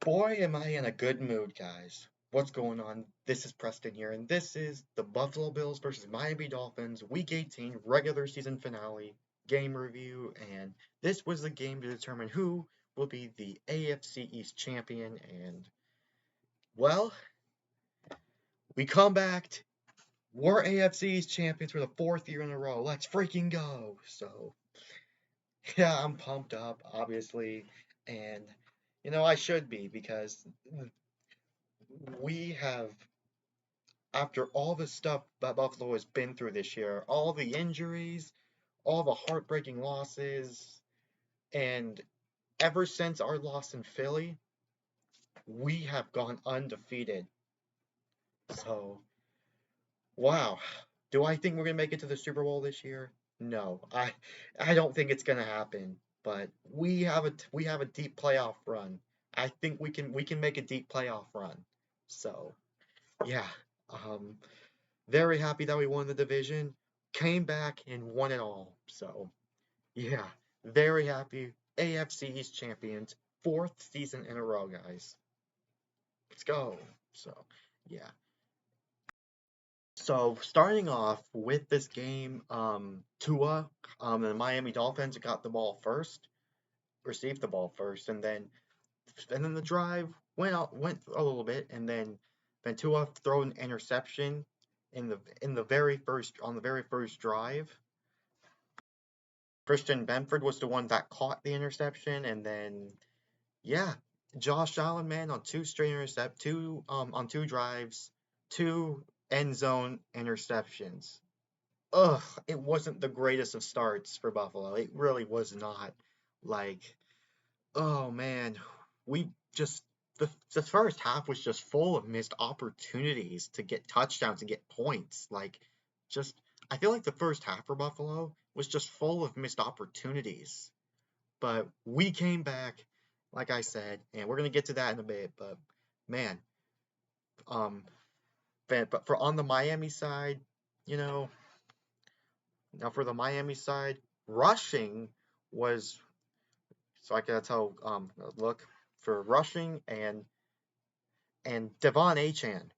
Boy, am I in a good mood, guys. What's going on? This is Preston here, and this is the Buffalo Bills versus Miami Dolphins Week 18 regular season finale game review, and this was the game to determine who will be the AFC East champion, and, well, we come back. We're AFC East champions for the fourth year in a row. Let's freaking go! So, yeah, I'm pumped up, obviously, and, I should be because we have after all the stuff that Buffalo has been through this year, all the injuries, all the heartbreaking losses, and ever since our loss in Philly, we have gone undefeated. So, wow. Do I think we're gonna make it to the Super Bowl this year? No, I don't think it's gonna happen. But we have a deep playoff run. I think we can make a deep playoff run. So, yeah. Um, Very happy that we won the division, came back and won it all. So, yeah, very happy. AFC East champions, fourth season in a row, guys. Let's go. So, yeah. So, starting off with this game, Tua, the Miami Dolphins got the ball first, received the ball first, and then the drive went a little bit, and then Tua throw an interception on the very first drive. Christian Benford was the one that caught the interception, and then yeah, Josh Allen, man, on on two drives, two end zone interceptions. Ugh, it wasn't the greatest of starts for Buffalo. It really was not. Like, oh man, we just the first half was just full of missed opportunities to get touchdowns and get points. Like, just I feel like the first half for Buffalo was just full of missed opportunities. But we came back, like I said, and we're gonna get to that in a bit. But man, um, but for on the Miami side, you know, now for the Miami side, rushing was so I gotta tell look for rushing and Devon Achan.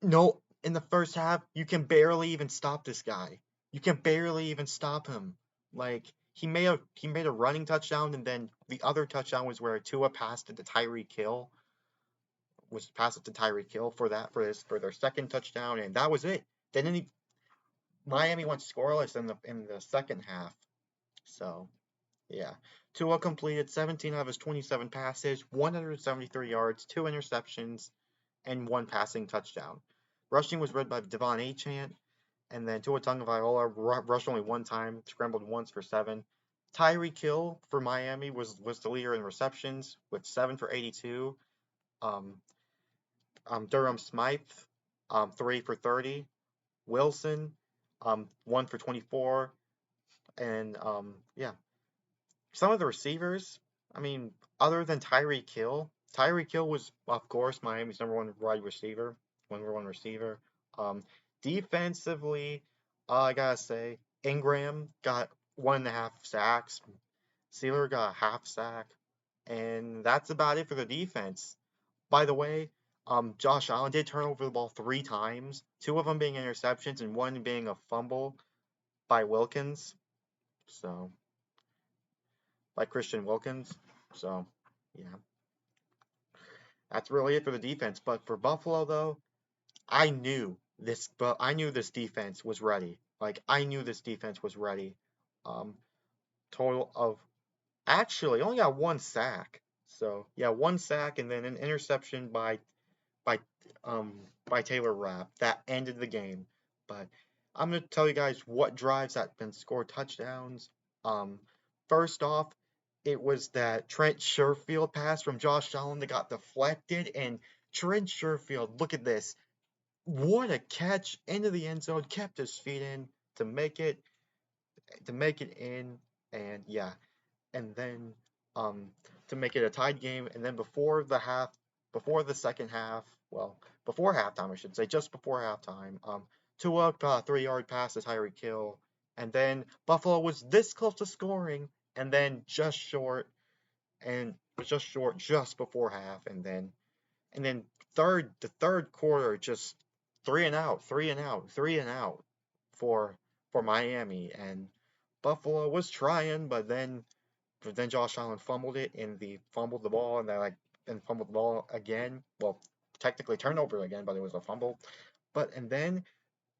No, in the first half, you can barely even stop this guy. You can barely even stop him. Like he made a running touchdown, and then the other touchdown was where Tua passed it to Tyreek Hill. Was passed it to Tyreek Hill for their second touchdown, and that was it. Miami went scoreless in the second half. So yeah, Tua completed 17 out of his 27 passes, 173 yards, two interceptions, and one passing touchdown. Rushing was led by Devon Achant, and then Tua Tagovailoa rushed only one time, scrambled once for 7. Tyreek Hill for Miami was the leader in receptions with 7 for 82. Um, Durham Smythe, 3 for 30. Wilson, 1 for 24. And yeah, some of the receivers, I mean, other than Tyreek Hill was, of course, Miami's number one receiver. Um, Defensively, I gotta say, Ingram got 1.5 sacks, Sealer got a half sack, and that's about it for the defense. By the way, Josh Allen did turn over the ball 3 times, 2 of them being interceptions and one being a fumble by Wilkins. So, by Christian Wilkins. So, yeah, that's really it for the defense. But for Buffalo, though, I knew this defense was ready. Like I knew this defense was ready. Um, Total of actually only got 1 sack. So yeah, 1 sack and then an interception by um by Taylor Rapp that ended the game. But I'm gonna tell you guys what drives that been scored touchdowns. Um, First off, it was that Trent Sherfield pass from Josh Allen that got deflected, and Trent Sherfield, look at this, what a catch into the end zone, kept his feet in to make it in, and yeah, and then um to make it a tied game, and then before the second half, well, before halftime, I should say, just before halftime, Tua got a 3-yard pass to Tyreek Hill, and then Buffalo was this close to scoring, and then just short, and was just short just before half, and then the third quarter just three and out, three and out, three and out for Miami, and Buffalo was trying, but then Josh Allen fumbled the ball, and fumbled the ball again. Well, technically turnover again, but it was a fumble. And then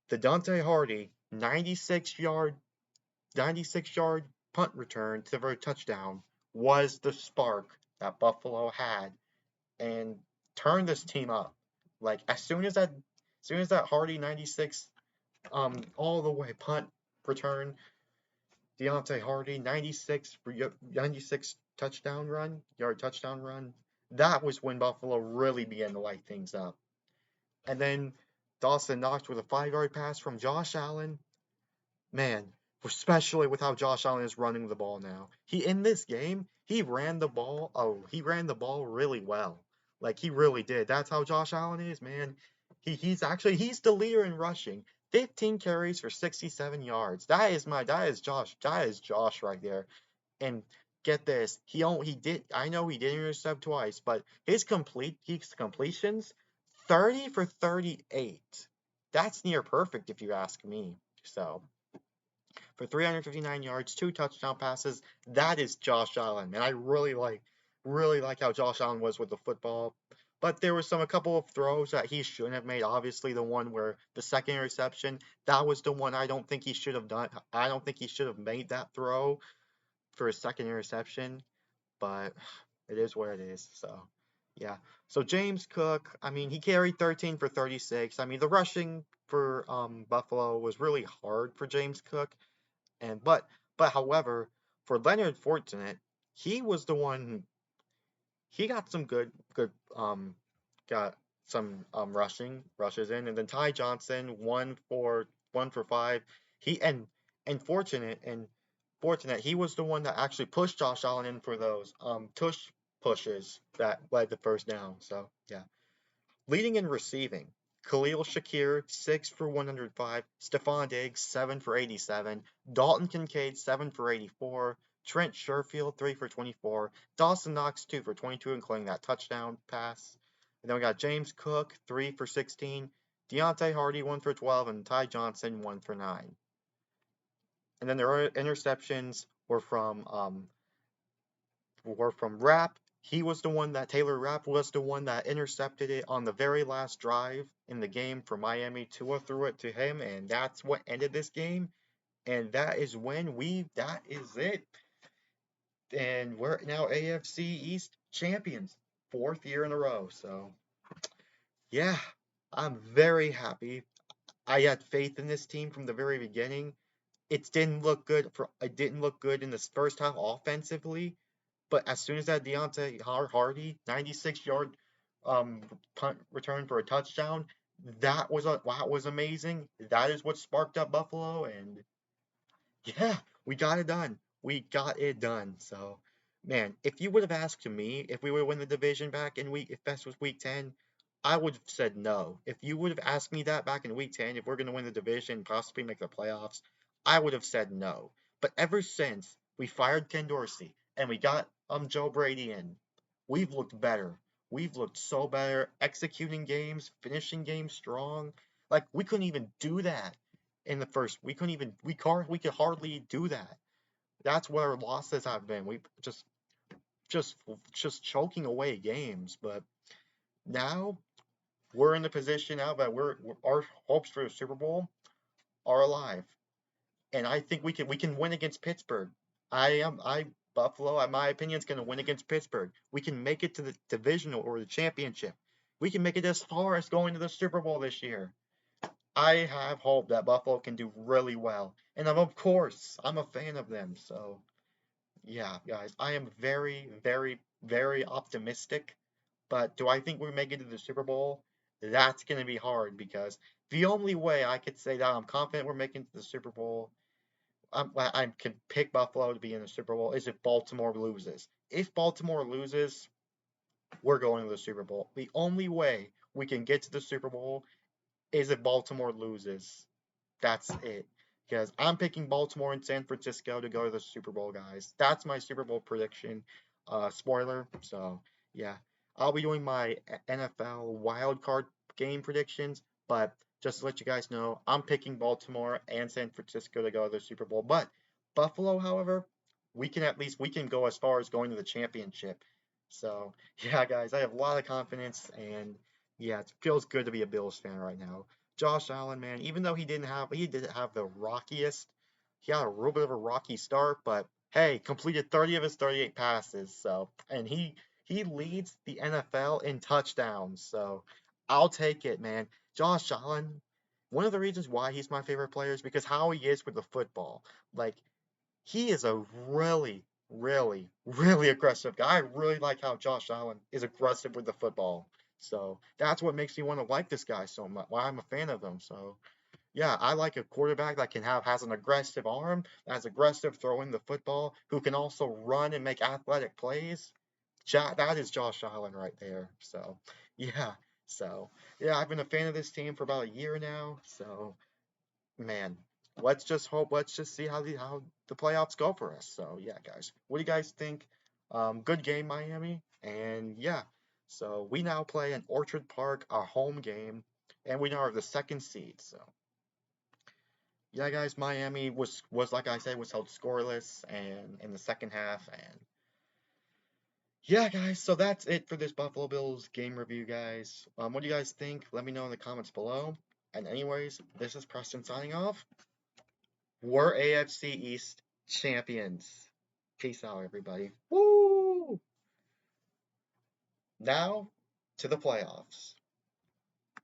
the Dante Hardy 96 yard punt return to the touchdown was the spark that Buffalo had and turned this team up. Like as soon as that Hardy 96 all the way punt return, Deontay Hardy 96 touchdown run. That was when Buffalo really began to light things up. And then Dawson Knox with a 5 yard pass from Josh Allen. Man, especially with how Josh Allen is running the ball now. In this game, he ran the ball. Oh, he ran the ball really well. Like he really did. That's how Josh Allen is, man. He's the leader in rushing. 15 carries for 67 yards. That is Josh right there. And get this, he did. I know he did intercept twice, but his completions 30 for 38. That's near perfect if you ask me. So for 359 yards, 2 touchdown passes. That is Josh Allen, and I really like how Josh Allen was with the football. But there was a couple of throws that he shouldn't have made. Obviously, the one where the second interception, that was the one I don't think he should have done. I don't think he should have made that throw for his second interception. But it is what it is. So yeah. So James Cook, I mean, he carried 13 for 36. I mean, the rushing for Buffalo was really hard for James Cook. And but however, for Leonard Fournette, he was the one. He got some good got some rushes in, and then Ty Johnson 1 for 5. He and fortunate he was the one that actually pushed Josh Allen in for those tush pushes that led to first down. So yeah. Leading in receiving, Khalil Shakir, 6 for 105, Stephon Diggs, 7 for 87, Dalton Kincaid, 7 for 84, Trent Sherfield, 3 for 24, Dawson Knox, 2 for 22, including that touchdown pass. And then we got James Cook, 3 for 16, Deontay Hardy, 1 for 12, and Ty Johnson, 1 for 9. And then their interceptions were from Rapp. Taylor Rapp was the one that intercepted it on the very last drive in the game for Miami. Tua threw it to him, and that's what ended this game. And that is it. And we're now AFC East champions, 4th year in a row. So, yeah, I'm very happy. I had faith in this team from the very beginning. It didn't look good in this first half offensively, but as soon as that Deontay Hardy 96-yard punt return for a touchdown, that was amazing. That is what sparked up Buffalo, and yeah, we got it done. We got it done. So, man, if you would have asked me if we would win the division back in if this was week 10, I would have said no. If you would have asked me that back in week 10, if we're going to win the division, possibly make the playoffs, I would have said no. But ever since we fired Ken Dorsey and we got Joe Brady in, we've looked better. We've looked so better, executing games, finishing games strong. Like we couldn't even do that in the first. We could hardly do that. That's what our losses have been. We just just choking away games. But now we're in the position now that our hopes for the Super Bowl are alive, and I think we can win against Pittsburgh. I Buffalo, in my opinion, is going to win against Pittsburgh. We can make it to the divisional or the championship. We can make it as far as going to the Super Bowl this year. I have hope that Buffalo can do really well. And of course, I'm a fan of them. So, yeah, guys, I am very, very, very optimistic. But do I think we make it to the Super Bowl? That's going to be hard because the only way I could say that I'm confident we're making it to the Super Bowl, I can pick Buffalo to be in the Super Bowl, is if Baltimore loses. If Baltimore loses, we're going to the Super Bowl. The only way we can get to the Super Bowl is if Baltimore loses. That's it. Because I'm picking Baltimore and San Francisco to go to the Super Bowl, guys. That's my Super Bowl prediction. spoiler. So yeah, I'll be doing my NFL wild card game predictions, but just to let you guys know, I'm picking Baltimore and San Francisco to go to the Super Bowl. But Buffalo, however, we can go as far as going to the championship. So yeah, guys, I have a lot of confidence, and yeah, it feels good to be a Bills fan right now. Josh Allen, man, even though he didn't have the rockiest, he had a little bit of a rocky start, but hey, completed 30 of his 38 passes. So, and he leads the NFL in touchdowns. So, I'll take it, man. Josh Allen, one of the reasons why he's my favorite player is because how he is with the football. Like, he is a really aggressive guy. I really like how Josh Allen is aggressive with the football. So, that's what makes me want to like this guy so much. Why I'm a fan of him. So, yeah, I like a quarterback that has an aggressive arm, that's aggressive throwing the football, who can also run and make athletic plays. That is Josh Allen right there. So, yeah. So, yeah, I've been a fan of this team for about a year now. So, man, let's just see how the playoffs go for us. So, yeah, guys. What do you guys think? Good game, Miami. And yeah. So, we now play in Orchard Park, our home game, and we now are the second seed. So, yeah, guys, Miami was like I said was held scoreless and in the second half, and yeah, guys, so that's it for this Buffalo Bills game review, guys. What do you guys think? Let me know in the comments below. And anyways, this is Preston signing off. We're AFC East champions. Peace out, everybody. Woo! Now to the playoffs.